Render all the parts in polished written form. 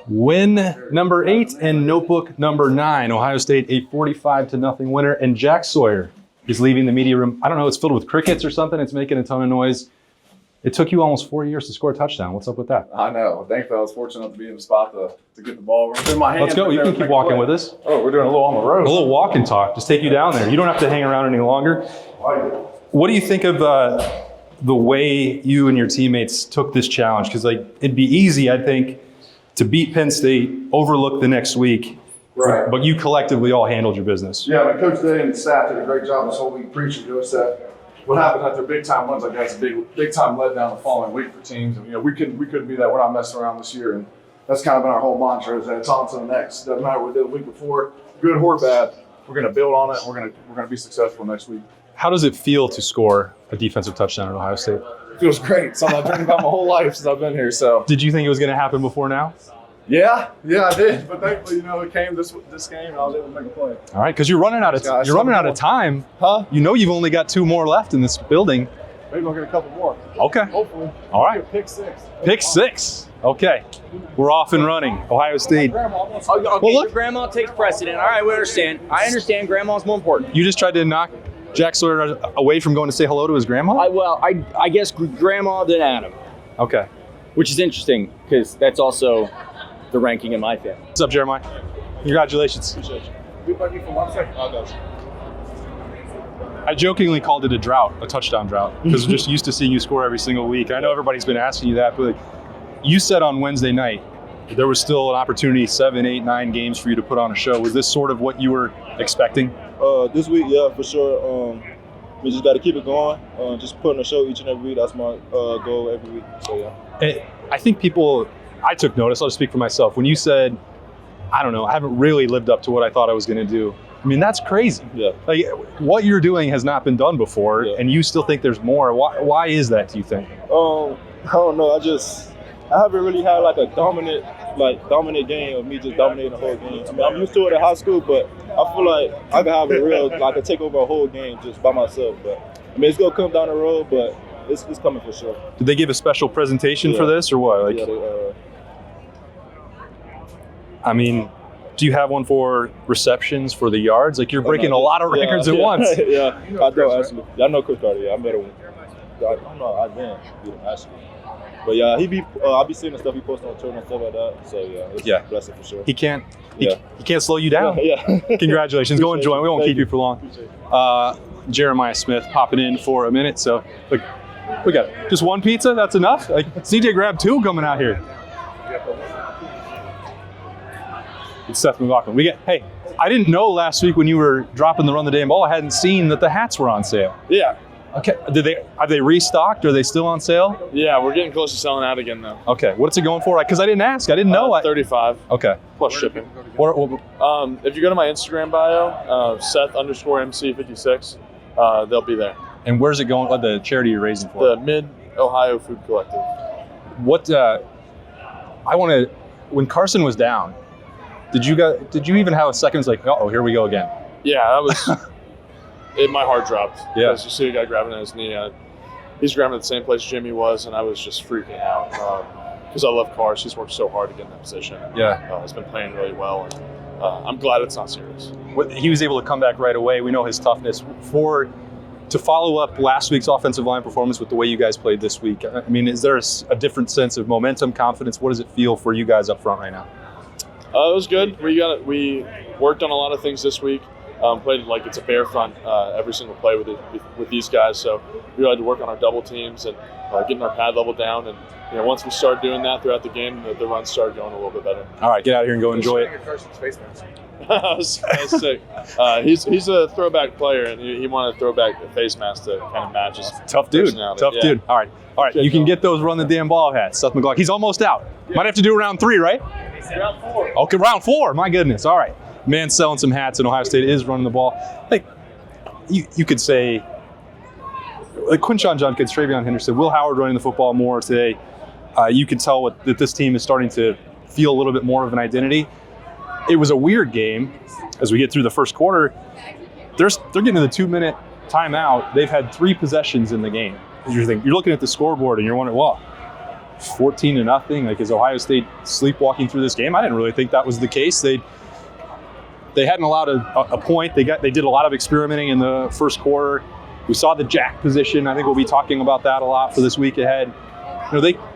Win number 8 and notebook number 9. Ohio State a 45-0 winner. And Jack Sawyer is leaving the media room. I don't know, it's filled with crickets or something. It's making a ton of noise. It took you almost 4 years to score a touchdown. What's up with that? I know. Thankfully, I was fortunate enough to be in the spot to get the ball in my hands. Let's go. You can keep walking with us. Oh, we're doing a little on the road. A little walk and talk. Just take you down there. You don't have to hang around any longer. What do you think of the way you and your teammates took this challenge? Because it'd be easy, I think, to beat Penn State, overlook the next week. Right. But you collectively all handled your business. Yeah, Coach Day and the staff did a great job this whole week preaching to us that what happens after big time wins like that's a big time letdown the following week for teams. And we couldn't be that. We're not messing around this year, and that's kind of been our whole mantra: is that it's on to the next. Doesn't matter what we did the week before, good or bad. We're going to build on it. We're going to be successful next week. How does it feel to score a defensive touchdown at Ohio State? It feels great. Something I've dreamed about my whole life since I've been here. So. Did you think it was going to happen before now? Yeah, I did. But thankfully, it came this game, and I was able to make a play. All right, because you're running out of time. Huh? You know you've only got 2 more left in this building. Maybe I'll get a couple more. Okay. Hopefully. All right. Pick 6. Pick 6. Okay. We're off and running. Ohio State. Okay, Well, look. your grandma takes precedent. All right, we understand. I understand grandma's more important. You just tried to knock Jack Sawyer away from going to say hello to his grandma? I guess grandma then Adam. Okay. Which is interesting because that's also the ranking in my family. What's up, Jeremiah? Congratulations. Appreciate you. Be lucky for 1 second. Oh, gosh. I jokingly called it a touchdown drought, because I'm just used to seeing you score every single week. I know everybody's been asking you that, but you said on Wednesday night there was still an opportunity, 7, 8, 9 games for you to put on a show. Was this sort of what you were expecting? This week, yeah, for sure. We just got to keep it going. Just putting a show each and every week. That's my goal every week. So, yeah. I think I took notice. I'll just speak for myself. When you said, I don't know, I haven't really lived up to what I thought I was going to do. I mean, that's crazy. Yeah. What you're doing has not been done before, yeah. And you still think there's more. Why is that, do you think? I don't know. I haven't really had a dominant game of me just dominating the whole game. I mean, I'm used to it in high school, but I feel like I can have I can take over a whole game just by myself. But I mean, it's gonna come down the road, but it's coming for sure. Did they give a special presentation for this, or what? I mean, do you have one for receptions, for the yards? You're breaking a lot of records at once. Yeah, I do actually. I know Chris Carter. Yeah, I met him. I don't know. I didn't beat him actually. But yeah, I'll be seeing the stuff he posts on Twitter and stuff like that. So it's a blessing for sure. He can't slow you down. Yeah. Congratulations. Go enjoy. We won't keep you for long. Jeremiah Smith popping in for a minute. So look, we got just one pizza. That's enough. CJ grabbed 2 coming out here. It's Seth McLaughlin. Hey, I didn't know last week when you were dropping the Run the Damn Ball, I hadn't seen that the hats were on sale. Yeah. Okay. Have they restocked? Are they still on sale? Yeah, we're getting close to selling out again though. Okay. What's it going for? Because I didn't ask. I didn't know. 35. Okay. Plus shipping. What, if you go to my Instagram bio, Seth_MC56, they'll be there. And where's it going? What the charity you're raising for? The Mid-Ohio Food Collective. When Carson was down, did you even have a second? It's oh, here we go again. Yeah, that was. My heart dropped. Yeah. Because you see a guy grabbing at his knee. He's grabbing at the same place Jimmy was, and I was just freaking out. Because I love Cars. He's worked so hard to get in that position. Yeah. He's been playing really well, and I'm glad it's not serious. He was able to come back right away. We know his toughness. To follow up last week's offensive line performance with the way you guys played this week, I mean, is there a different sense of momentum, confidence? What does it feel for you guys up front right now? It was good. We worked on a lot of things this week. Played like it's a bear front every single play with these guys. So we really had to work on our double teams and getting our pad level down. And once we started doing that throughout the game, the runs started going a little bit better. All right, get out of here and go enjoy it. That was sick. He's a throwback player, and he wanted a throwback face mask to kind of match his tough dude. personality. Dude. All right. You can get those Run the Damn Ball hats. Seth McLaughlin. He's almost out. Might have to do round 3, right? Round 4. Okay, round 4. My goodness. All right. Man selling some hats, and Ohio State is running the ball. You could say, Quinshon Judkins, Travion Henderson, Will Howard running the football more today. You can tell that this team is starting to feel a little bit more of an identity. It was a weird game as we get through the first quarter. They're getting to the 2-minute timeout. They've had 3 possessions in the game. you're looking at the scoreboard and you're wondering, well, 14-0. Like, is Ohio State sleepwalking through this game? I didn't really think that was the case. They hadn't allowed a point. They did a lot of experimenting in the first quarter. We saw the jack position. I think we'll be talking about that a lot for this week ahead.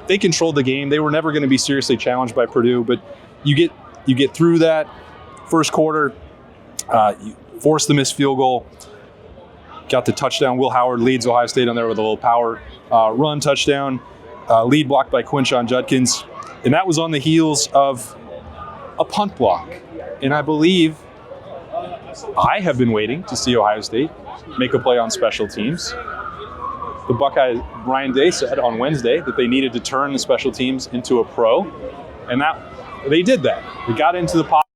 They controlled the game. They were never going to be seriously challenged by Purdue, but you get through that first quarter. You force the missed field goal. Got the touchdown. Will Howard leads Ohio State on there with a little power run touchdown. Lead blocked by Quinshon Judkins. And that was on the heels of a punt block. And I believe I have been waiting to see Ohio State make a play on special teams. The Buckeyes, Ryan Day said on Wednesday that they needed to turn the special teams into a pro. And that they did that. They got into the pocket.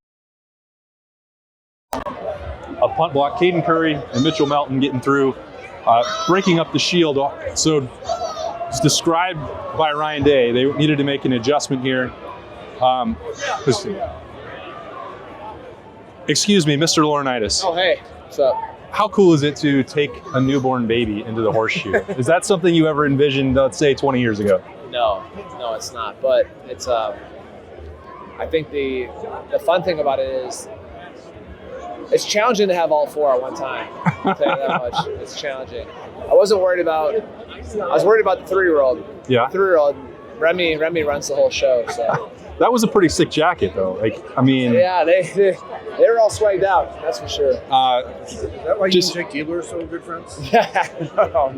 A punt block, Caden Curry and Mitchell Melton getting through, breaking up the shield. So it's described by Ryan Day. They needed to make an adjustment here. Excuse me, Mr. Laurinaitis. Oh, hey. What's up? How cool is it to take a newborn baby into the horseshoe? Is that something you ever envisioned, let's say, 20 years ago? No, it's not. But it's, I think the fun thing about it is it's challenging to have all four at one time. I'll tell you that much. It's challenging. I was worried about the 3-year-old. Yeah. 3-year-old. Remy runs the whole show, so. That was a pretty sick jacket, though. Yeah, they were all swagged out. That's for sure. Is that why you and Jake Diebler are so good friends? Yeah, no. I don't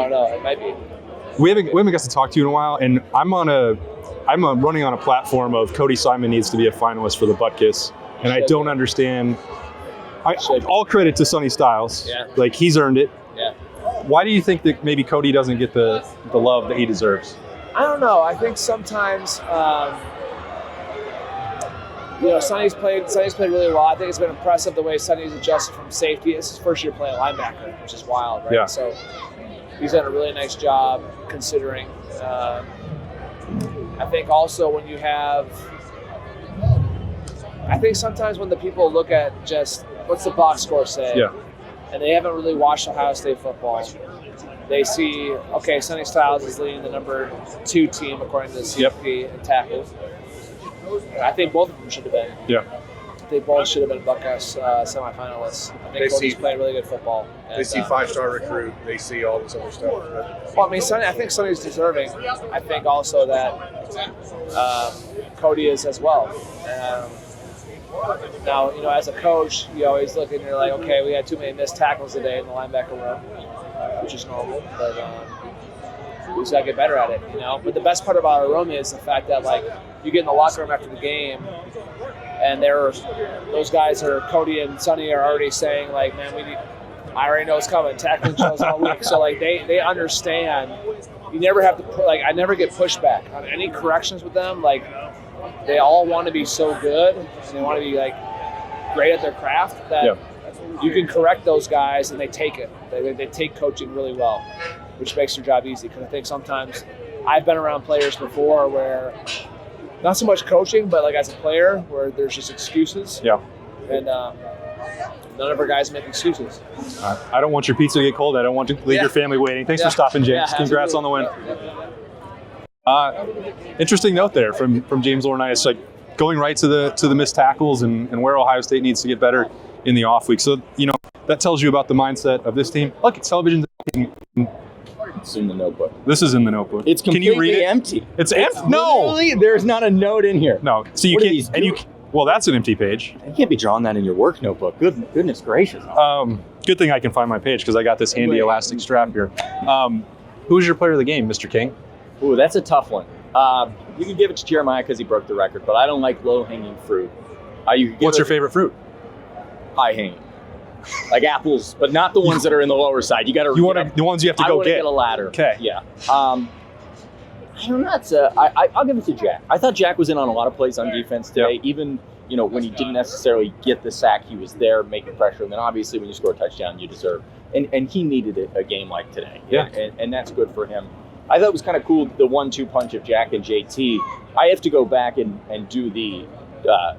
know. It might be. We haven't got to talk to you in a while, and I'm running on a platform of Cody Simon needs to be a finalist for the Butkus, and I don't understand. All credit to Sonny Styles. Yeah. Like, he's earned it. Yeah. Why do you think that maybe Cody doesn't get the love that he deserves? I don't know. I think sometimes, Sonny's played really well. I think it's been impressive the way Sonny's adjusted from safety. It's his first year playing linebacker, which is wild, right? Yeah. So he's done a really nice job considering. I think also when you have, I think sometimes when the people look at just what's the box score say, Yeah. and they haven't really watched Ohio State football, they see, okay, Sonny Styles is leading the number 2 team according to the CFP in tackles. I think both of them should have been. Yeah. They both should have been Buckeyes semifinalists. I think Cody's playing really good football. And, They see 5-star recruit. They see all this other stuff. Well, I mean, I think Sonny's deserving. I think also that Cody is as well. Now, as a coach, you always look and you're like, okay, we had too many missed tackles today in the linebacker room, which is normal, but we just got to get better at it, But the best part about our room is the fact that, like, you get in the locker room after the game, and those guys Cody and Sonny are already saying, like, man, I already know it's coming, tackling drills all week. So, like, they understand. You never have to, I never get pushback on any corrections with them. Like, they all want to be so good, and they want to be, like, great at their craft that you can correct those guys, and they take it. They take coaching really well, which makes their job easy. Because I think sometimes I've been around players before where not so much coaching, but like as a player where there's just excuses. Yeah. And none of our guys make excuses. I don't want your pizza to get cold. I don't want to leave your family waiting. Thanks for stopping, James. Congrats on the win. Interesting note there from James Laurinaitis, like going right to the missed tackles and where Ohio State needs to get better in the off week. So, that tells you about the mindset of this team. Look, it's television. It's in the notebook. This is in the notebook. It's completely Can you read it? empty. It's empty? No. Literally, there's not a note in here. No. So you can't. Well, that's an empty page. You can't be drawing that in your work notebook. Goodness gracious. Good thing I can find my page because I got this handy elastic strap here. Who's your player of the game, Mr. King? Ooh, that's a tough one. You can give it to Jeremiah because he broke the record, but I don't like low-hanging fruit. What's your favorite fruit? High-hanging. Like apples, but not the ones that are in the lower side. You got to. The ones you have to go get. I want to get a ladder. Okay. Yeah. I don't know. I'll give it to Jack. I thought Jack was in on a lot of plays on defense today. Yep. Even when he didn't necessarily get the sack, he was there making pressure. And then obviously when you score a touchdown, you deserve. And he needed a game like today. Yeah. And that's good for him. I thought it was kind of cool the 1-2 punch of Jack and JT. I have to go back and do the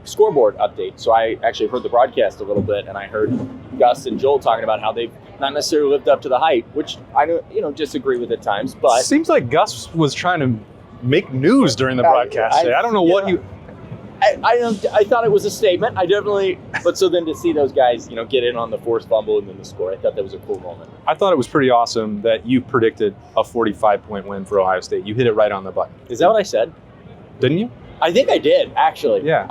scoreboard update. So I actually heard the broadcast a little bit, and I heard Gus and Joel talking about how they've not necessarily lived up to the hype, which I don't disagree with at times. But Seems like Gus was trying to make news during the broadcast today. I don't know what you. I thought it was a statement. I definitely, but so then to see those guys, get in on the forced fumble and then the score, I thought that was a cool moment. I thought it was pretty awesome that you predicted a 45-point win for Ohio State. You hit it right on the button. Is that what I said? Didn't you? I think I did, actually. Yeah.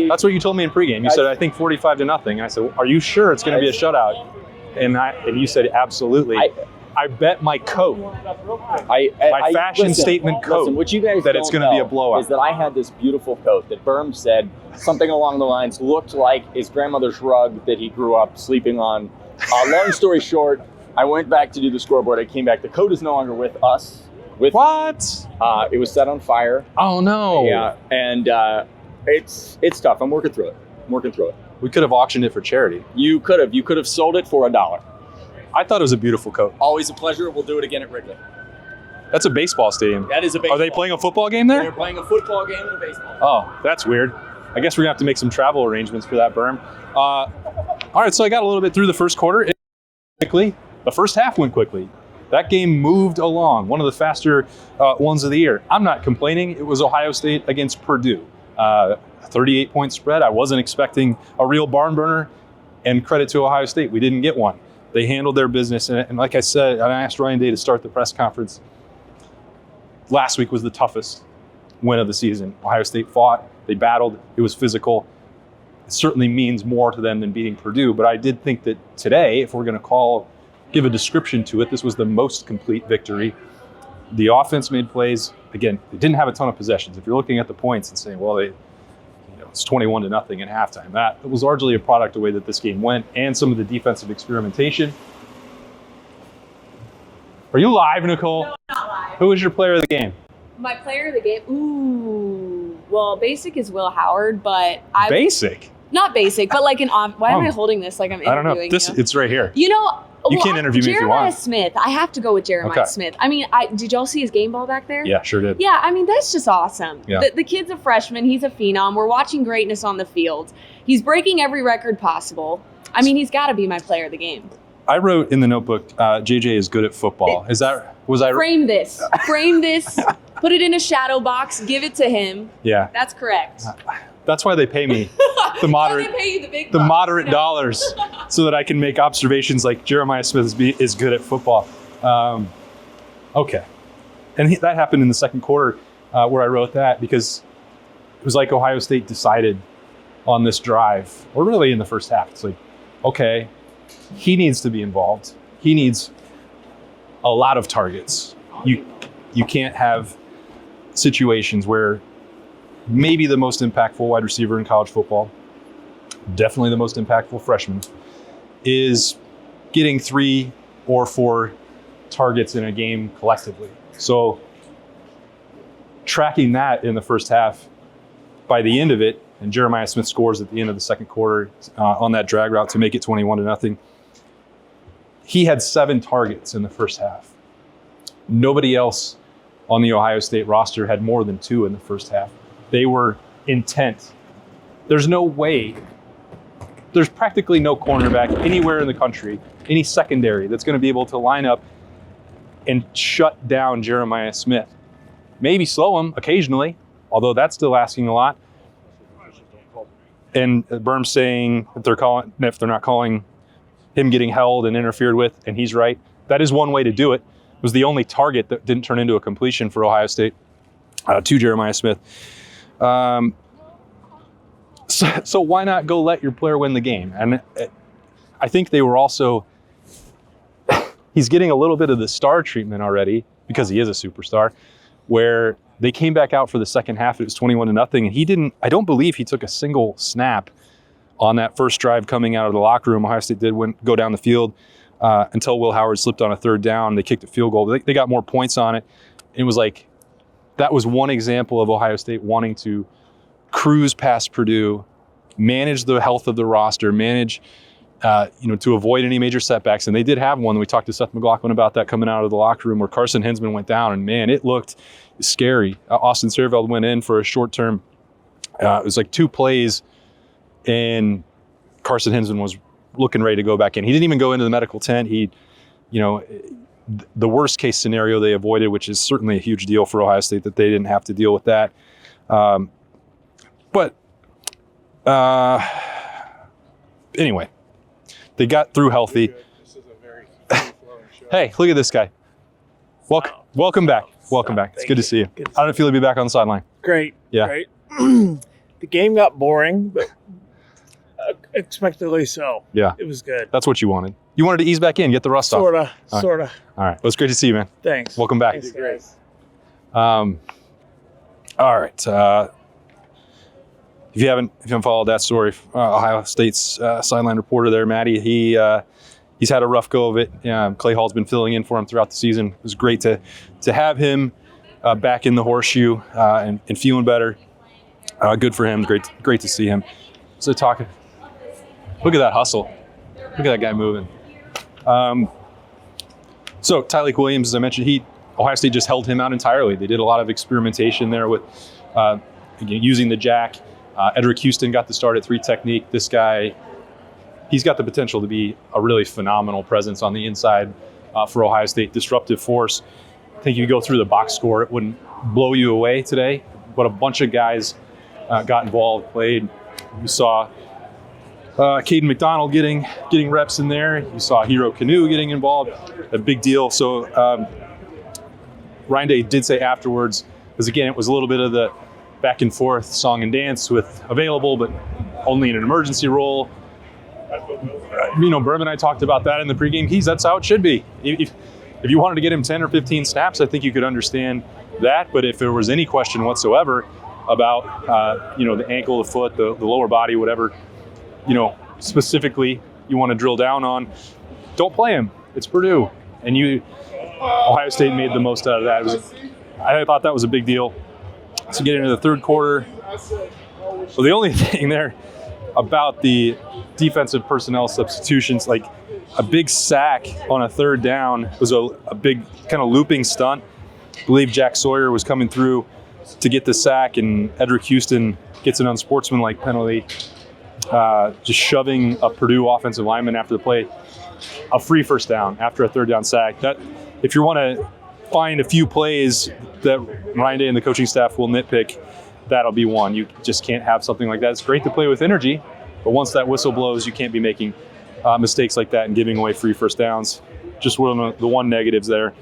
That's what you told me in pregame. You said, I think 45-0. And I said, are you sure it's going to be a shutout? And you said, absolutely. I bet my coat, my fashion statement coat, listen, what you guys that it's going to be a blowout. Is that I had this beautiful coat that Berm said something along the lines looked like his grandmother's rug that he grew up sleeping on. Long story short, I went back to do the scoreboard. I came back. The coat is no longer with us. What? It was set on fire. Oh no! Yeah, and it's tough. I'm working through it. We could have auctioned it for charity. You could have sold it for $1. I thought it was a beautiful coat. Always a pleasure. We'll do it again at Wrigley. That's a baseball stadium. That is a baseball. Are they playing a football game there? They're playing a football game and a baseball game. Oh, that's weird. I guess we're going to have to make some travel arrangements for that, Berm. All right, so I got a little bit through the first quarter. Quickly, the first half went quickly. That game moved along, one of the faster ones of the year. I'm not complaining. It was Ohio State against Purdue. A 38-point spread. I wasn't expecting a real barn burner, and credit to Ohio State. We didn't get one. They handled their business, and like I said, I asked Ryan Day to start the press conference. Last week was the toughest win of the season. Ohio State fought, they battled, it was physical. It certainly means more to them than beating Purdue, but I did think that today, if we're going to give a description to it, this was the most complete victory. The offense made plays. Again, they didn't have a ton of possessions. If you're looking at the points and saying, well, it's 21-0 at halftime. That was largely a product of the way that this game went and some of the defensive experimentation. Are you live, Nicole? No, I'm not live. Who was your player of the game? My player of the game? Ooh. Well, basic is Will Howard, but Basic? Not basic, but like why am I holding this like I'm interviewing I don't know. It's right here. You can't interview me if you want. Jeremiah Smith. I have to go with Jeremiah Smith. I mean, did y'all see his game ball back there? Yeah, sure did. Yeah, I mean, that's just awesome. Yeah. The kid's a freshman. He's a phenom. We're watching greatness on the field. He's breaking every record possible. I mean, he's got to be my player of the game. I wrote in the notebook, JJ is good at football. Frame this. Put it in a shadow box. Give it to him. Yeah. That's correct. That's why they pay me the moderate, they pay you the big bucks. moderate dollars, so that I can make observations like Jeremiah Smith is good at football. Okay, and that happened in the second quarter where I wrote that because it was like Ohio State decided on this drive, or really in the first half. It's like, okay, he needs to be involved. He needs a lot of targets. You can't have situations where maybe the most impactful wide receiver in college football, definitely the most impactful freshman, is getting 3 or 4 targets in a game collectively. So tracking that in the first half, by the end of it, and Jeremiah Smith scores at the end of the second quarter on that drag route to make it 21-0. He had 7 targets in the first half. Nobody else on the Ohio State roster had more than 2 in the first half. They were intent. There's no way, there's practically no cornerback anywhere in the country, any secondary that's going to be able to line up and shut down Jeremiah Smith. Maybe slow him occasionally, although that's still asking a lot. And Berm's saying if they're not calling him getting held and interfered with, and he's right, that is one way to do it. It was the only target that didn't turn into a completion for Ohio State to Jeremiah Smith. So why not go let your player win the game? And I think they were also, he's getting a little bit of the star treatment already because he is a superstar, where they came back out for the second half. It was 21-0, and I don't believe he took a single snap on that first drive coming out of the locker room. Ohio State did go down the field until Will Howard slipped on a third down. They kicked a field goal. They got more points on it. It was like, that was one example of Ohio State wanting to cruise past Purdue, manage the health of the roster, manage, to avoid any major setbacks. And they did have one. We talked to Seth McLaughlin about that coming out of the locker room where Carson Hinsman went down, and man, it looked scary. Austin Searveld went in for a short term. It was like 2 plays, and Carson Hinsman was looking ready to go back in. He didn't even go into the medical tent. He, the worst case scenario they avoided, which is certainly a huge deal for Ohio State that they didn't have to deal with that. Anyway, they got through healthy. This is a very free-flowing show. Hey, look at this guy. Welcome back. Welcome back. It's good to see you. How did it feel to be back on the sideline? Great. Yeah. Great. The game got boring, but expectedly so. Yeah. It was good. That's what you wanted. You wanted to ease back in, get the rust off. Sorta. All Sorta. right. All right. Well, it's great to see you, man. Thanks. Welcome back. Thanks, guys. All right. If you haven't followed that story, Ohio State's sideline reporter there, Matty, he's had a rough go of it. Clay Hall's been filling in for him throughout the season. It was great to have him back in the horseshoe and feeling better. Good for him. Great to see him. So talking. Look at that hustle. Look at that guy moving. So Tyleik Williams, as I mentioned, Ohio State just held him out entirely. They did a lot of experimentation there with using the jack. Edric Houston got the start at 3 technique. This guy, he's got the potential to be a really phenomenal presence on the inside for Ohio State, disruptive force. I think you go through the box score, it wouldn't blow you away today, but a bunch of guys got involved, played. You saw Caden McDonald getting reps in there. You saw Hero Canoe getting involved. A big deal. So Ryan Day did say afterwards, because again, it was a little bit of the back and forth song and dance with available, but only in an emergency role. Berman and I talked about that in the pregame keys. That's how it should be. If you wanted to get him 10 or 15 snaps, I think you could understand that. But if there was any question whatsoever about, the ankle, the foot, the lower body, whatever, specifically you want to drill down on, don't play him. It's Purdue. And Ohio State made the most out of that. I thought that was a big deal. To get into the third quarter, well, the only thing there about the defensive personnel substitutions, like a big sack on a third down was a big kind of looping stunt. I believe Jack Sawyer was coming through to get the sack, and Edric Houston gets an unsportsmanlike penalty, just shoving a Purdue offensive lineman after the play. A free first down after a third down sack. That, if you want to find a few plays that Ryan Day and the coaching staff will nitpick, that'll be one. You just can't have something like that. It's great to play with energy, but once that whistle blows, you can't be making mistakes like that and giving away free first downs. Just one of the one negatives there.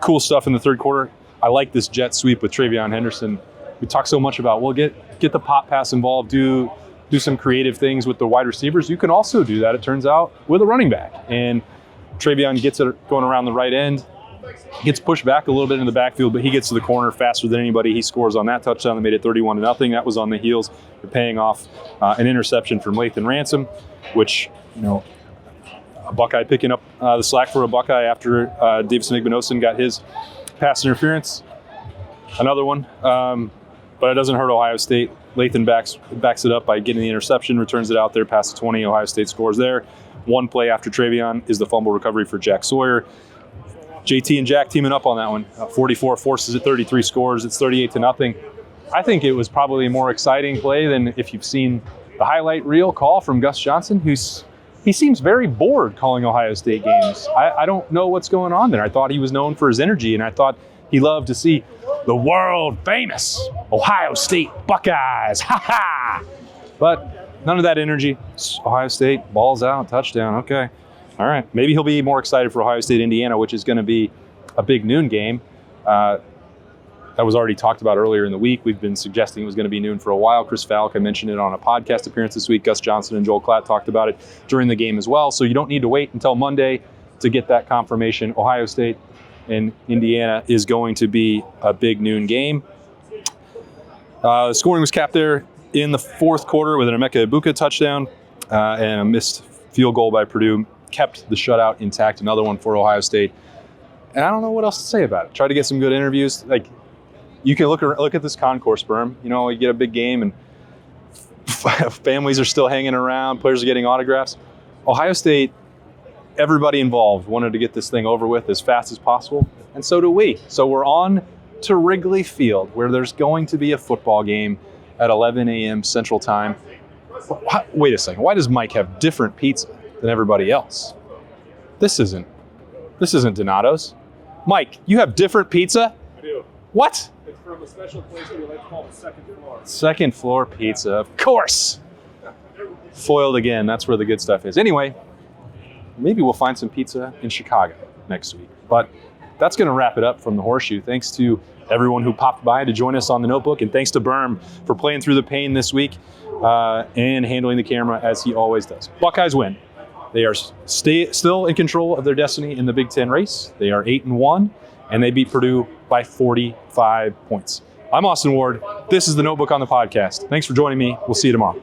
Cool stuff in the third quarter. I like this jet sweep with Travion Henderson. We talk so much about, get the pop pass involved, do some creative things with the wide receivers. You can also do that, it turns out, with a running back. And Travion gets it going around the right end. Gets pushed back a little bit in the backfield, but he gets to the corner faster than anybody. He scores on that touchdown that made it 31-0. That was on the heels of paying off an interception from Lathan Ransom, which, a Buckeye picking up the slack for a Buckeye after Davison Igbinosun got his pass interference. Another one, but it doesn't hurt Ohio State. Lathan backs it up by getting the interception, returns it out there past the 20. Ohio State scores there. One play after Travion is the fumble recovery for Jack Sawyer. JT and Jack teaming up on that one. 44 forces it, 33 scores. It's 38-0. I think it was probably a more exciting play than if you've seen the highlight reel call from Gus Johnson, he seems very bored calling Ohio State games. I don't know what's going on there. I thought he was known for his energy, and I thought he loved to see the world famous Ohio State Buckeyes. Ha ha! But none of that energy. Ohio State, balls out, touchdown. Okay. All right. Maybe he'll be more excited for Ohio State, Indiana, which is going to be a big noon game. That was already talked about earlier in the week. We've been suggesting it was going to be noon for a while. Chris Falk, I mentioned it on a podcast appearance this week. Gus Johnson and Joel Klatt talked about it during the game as well. So you don't need to wait until Monday to get that confirmation. Ohio State and Indiana is going to be a big noon game. The scoring was capped there in the fourth quarter with an Emeka Ibuka touchdown and a missed field goal by Purdue. Kept the shutout intact, another one for Ohio State. And I don't know what else to say about it. Try to get some good interviews. Like, you can look at this concourse, Berm. You get a big game and families are still hanging around, players are getting autographs. Ohio State, everybody involved wanted to get this thing over with as fast as possible, and so do we. So we're on to Wrigley Field, where there's going to be a football game at 11 a.m. Central Time. Wait a second. Why does Mike have different pizza than everybody else? This isn't Donato's. Mike, you have different pizza? I do. What? It's from a special place we like to call the second floor. Second floor pizza, of course. Foiled again. That's where the good stuff is. Anyway, maybe we'll find some pizza in Chicago next week. But that's going to wrap it up from the Horseshoe. Thanks to everyone who popped by to join us on the Notebook, and thanks to Berm for playing through the pain this week and handling the camera as he always does. Buckeyes win. They are still in control of their destiny in the Big Ten race. They are 8-1, and they beat Purdue by 45 points. I'm Austin Ward. This is the Notebook on the podcast. Thanks for joining me. We'll see you tomorrow.